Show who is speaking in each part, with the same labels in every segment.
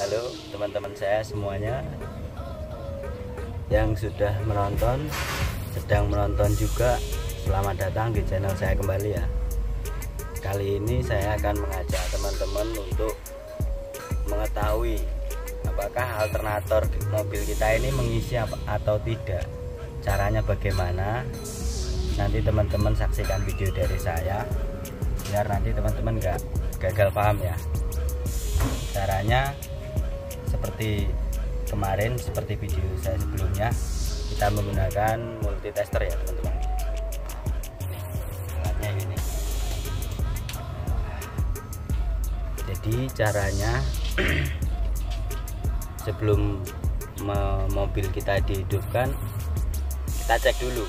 Speaker 1: Halo teman-teman saya semuanya yang sudah menonton, sedang menonton juga, selamat datang di channel saya kembali ya. Kali ini saya akan mengajak teman-teman untuk mengetahui apakah alternator mobil kita ini mengisi atau tidak, caranya bagaimana. Nanti teman-teman saksikan video dari saya biar nanti teman-teman nggak gagal paham ya. Caranya seperti kemarin, seperti video saya sebelumnya, kita menggunakan multitester ya teman-teman. Alatnya ini. Jadi caranya sebelum mobil kita dihidupkan, kita cek dulu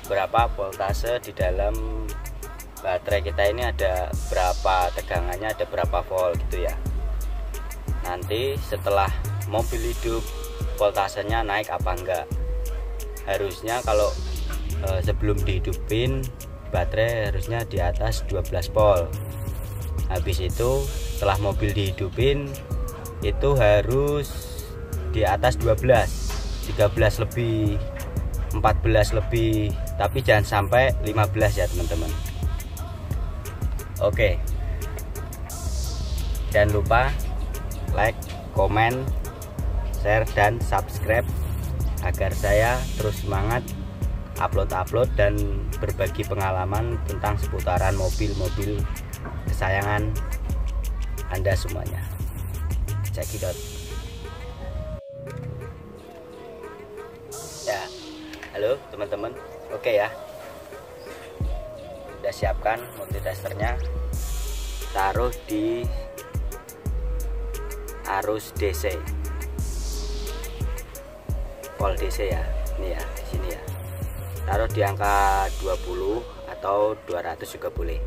Speaker 1: berapa voltase di dalam baterai kita ini, ada berapa tegangannya, ada berapa volt gitu ya. Nanti setelah mobil hidup voltasenya naik apa enggak. Harusnya kalau sebelum dihidupin baterai harusnya di atas 12 volt. Habis itu setelah mobil dihidupin itu harus di atas 12, 13 lebih, 14 lebih, tapi jangan sampai 15 ya teman-teman. Oke, jangan lupa like, komen, share, dan subscribe agar saya terus semangat upload dan berbagi pengalaman tentang seputaran mobil-mobil kesayangan Anda semuanya. Check it out. Ya, halo teman-teman. Oke ya, udah siapkan multitesternya, taruh di arus DC, volt DC ya, ini ya, di sini ya. Taruh di angka 20 atau 200 juga boleh.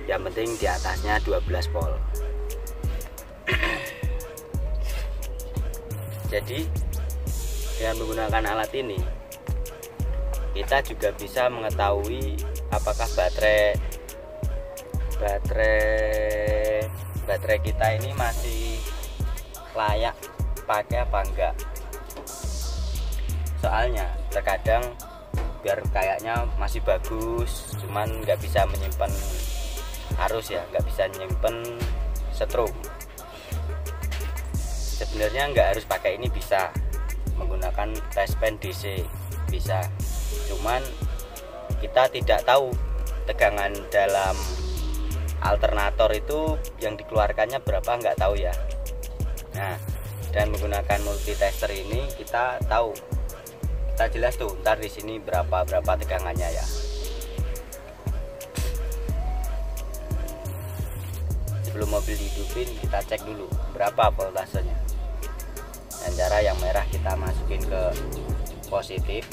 Speaker 1: Yang penting di atasnya 12 volt. Jadi dengan menggunakan alat ini kita juga bisa mengetahui apakah baterai kita ini masih layak pakai apa enggak. Soalnya terkadang biar kayaknya masih bagus, cuman nggak bisa menyimpan arus ya, nggak bisa menyimpan setrum. Sebenarnya nggak harus pakai ini, bisa menggunakan touchpen DC bisa, cuman kita tidak tahu tegangan dalam alternator itu yang dikeluarkannya berapa, nggak tahu ya. Nah, dan menggunakan multitester ini kita tahu, kita jelas tuh ntar di sini berapa tegangannya ya. Sebelum mobil dihidupin kita cek dulu berapa voltasenya. Dan cara yang merah kita masukin ke positif,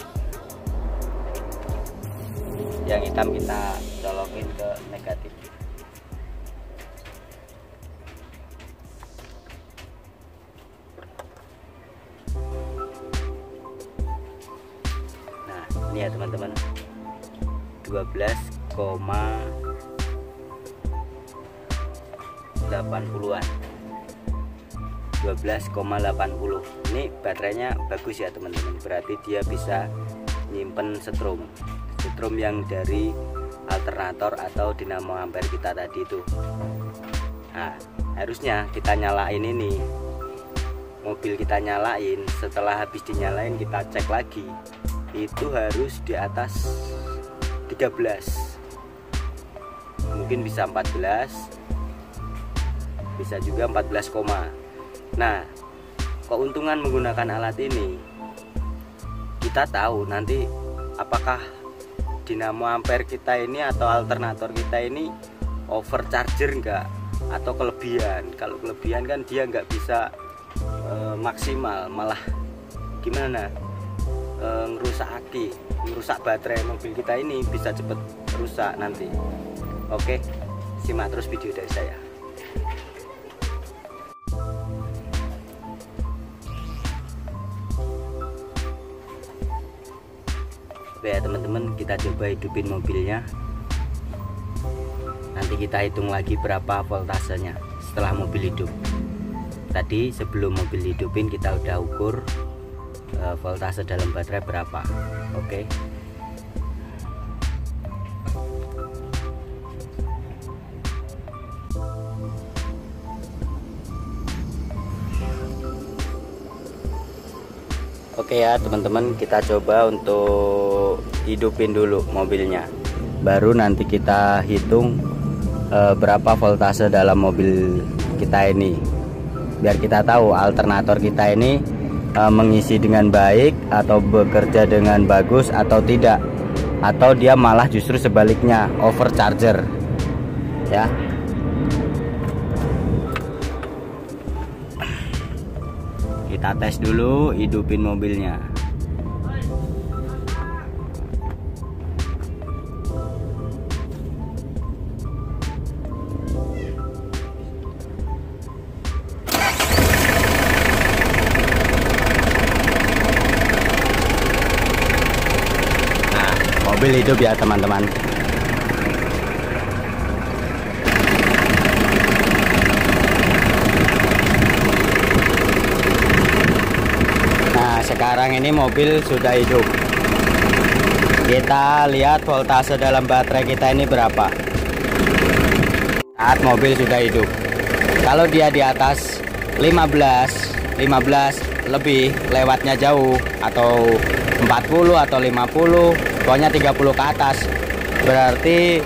Speaker 1: yang hitam kita colokin ke negatif. Ini ya teman-teman, 12,80-an, 12,80. Ini baterainya bagus ya teman-teman, berarti dia bisa nyimpen setrum yang dari alternator atau dinamo ampere kita tadi itu. Nah, harusnya kita nyalain ini, mobil kita nyalain, setelah habis dinyalain kita cek lagi, itu harus di atas 13, mungkin bisa 14, bisa juga 14, nah keuntungan menggunakan alat ini, kita tahu nanti apakah dinamo ampere kita ini atau alternator kita ini overcharger enggak atau kelebihan. Kalau kelebihan kan dia nggak bisa maksimal, malah gimana, ngerusak baterai mobil kita ini, bisa cepet rusak nanti. Oke, simak terus video dari saya. Oke ya teman-teman, kita coba hidupin mobilnya. Nanti kita hitung lagi berapa voltasenya setelah mobil hidup. Tadi sebelum mobil hidupin kita udah ukur voltase dalam baterai berapa. Oke. Oke ya teman-teman, kita coba untuk hidupin dulu mobilnya, baru nanti kita hitung berapa voltase dalam mobil kita ini, biar kita tahu alternator kita ini mengisi dengan baik atau bekerja dengan bagus atau tidak, atau dia malah justru sebaliknya overcharger ya. Kita tes dulu hidupin mobilnya. Nah, mobil hidup ya teman-teman. Sekarang ini mobil sudah hidup. Kita lihat voltase dalam baterai kita ini berapa saat mobil sudah hidup. Kalau dia di atas 15 lebih, lewatnya jauh, atau 40 atau 50, pokoknya 30 ke atas, berarti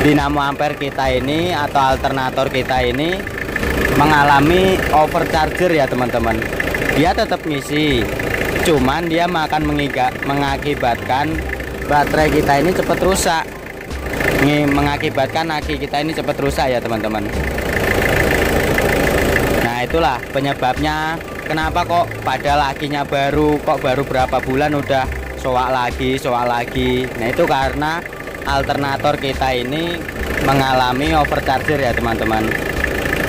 Speaker 1: dinamo ampere kita ini atau alternator kita ini mengalami overcharger ya teman-teman. Dia tetap ngisi, cuman dia akan mengakibatkan baterai kita ini cepat rusak, mengakibatkan aki kita ini cepat rusak ya teman-teman. Nah itulah penyebabnya kenapa kok padahal akinya baru berapa bulan udah soak lagi. Nah itu karena alternator kita ini mengalami overcharger ya teman-teman.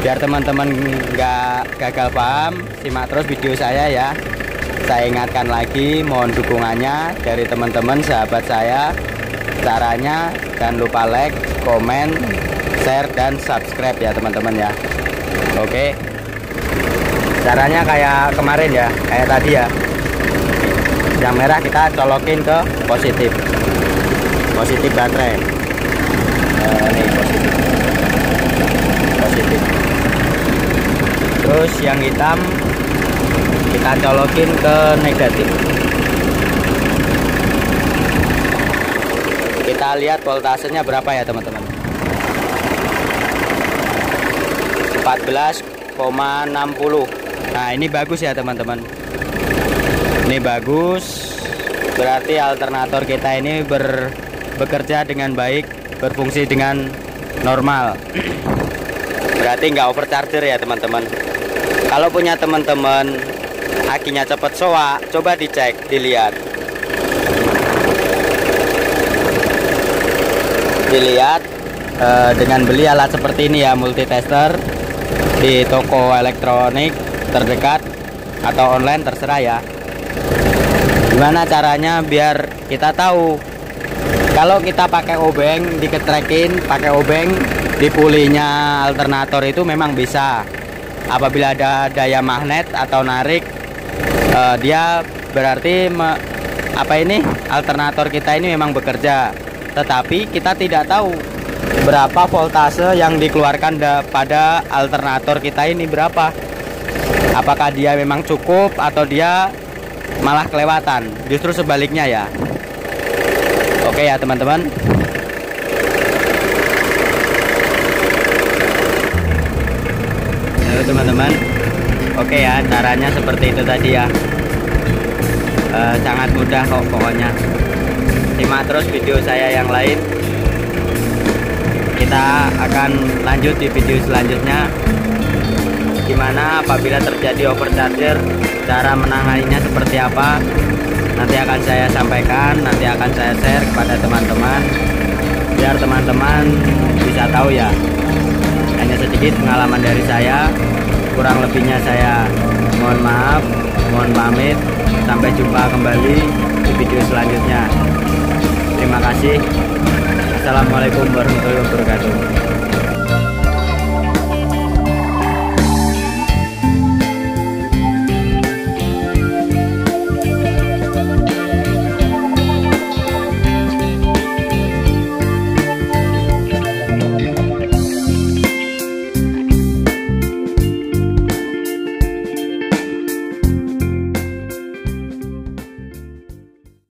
Speaker 1: Biar teman-teman nggak gagal paham, simak terus video saya ya. Saya ingatkan lagi, mohon dukungannya dari teman-teman sahabat saya. Caranya jangan lupa like, komen, share, dan subscribe ya teman-teman ya. Oke. Caranya kayak kemarin ya, kayak tadi ya. Yang merah kita colokin ke positif baterai. Nih positif. Terus yang hitam kita colokin ke negatif. Kita lihat voltasenya berapa ya teman-teman. 14,60. Nah ini bagus ya teman-teman. Ini bagus, berarti alternator kita ini bekerja dengan baik, berfungsi dengan normal. Berarti nggak overcharger ya teman-teman. Kalau punya teman-teman akinya cepat soak, coba dicek, dilihat dengan beli alat seperti ini ya, multitester di toko elektronik terdekat atau online terserah ya. Gimana caranya biar kita tahu kalau kita pakai obeng, diketrekin pakai obeng di pulinya alternator itu memang bisa. Apabila ada daya magnet atau narik, dia berarti alternator kita ini memang bekerja. Tetapi kita tidak tahu berapa voltase yang dikeluarkan pada alternator kita ini berapa. Apakah dia memang cukup atau dia malah kelewatan, justru sebaliknya ya. Oke ya teman-teman. Halo teman-teman. Oke ya, caranya seperti itu tadi ya. Sangat mudah kok pokoknya. Simak terus video saya yang lain. Kita akan lanjut di video selanjutnya. Gimana apabila terjadi overcharger, cara menanganinya seperti apa, nanti akan saya sampaikan, nanti akan saya share kepada teman-teman, biar teman-teman bisa tahu ya. Hanya sedikit pengalaman dari saya, kurang lebihnya saya mohon maaf, mohon pamit. Sampai jumpa kembali di video selanjutnya. Terima kasih. Assalamualaikum warahmatullahi wabarakatuh.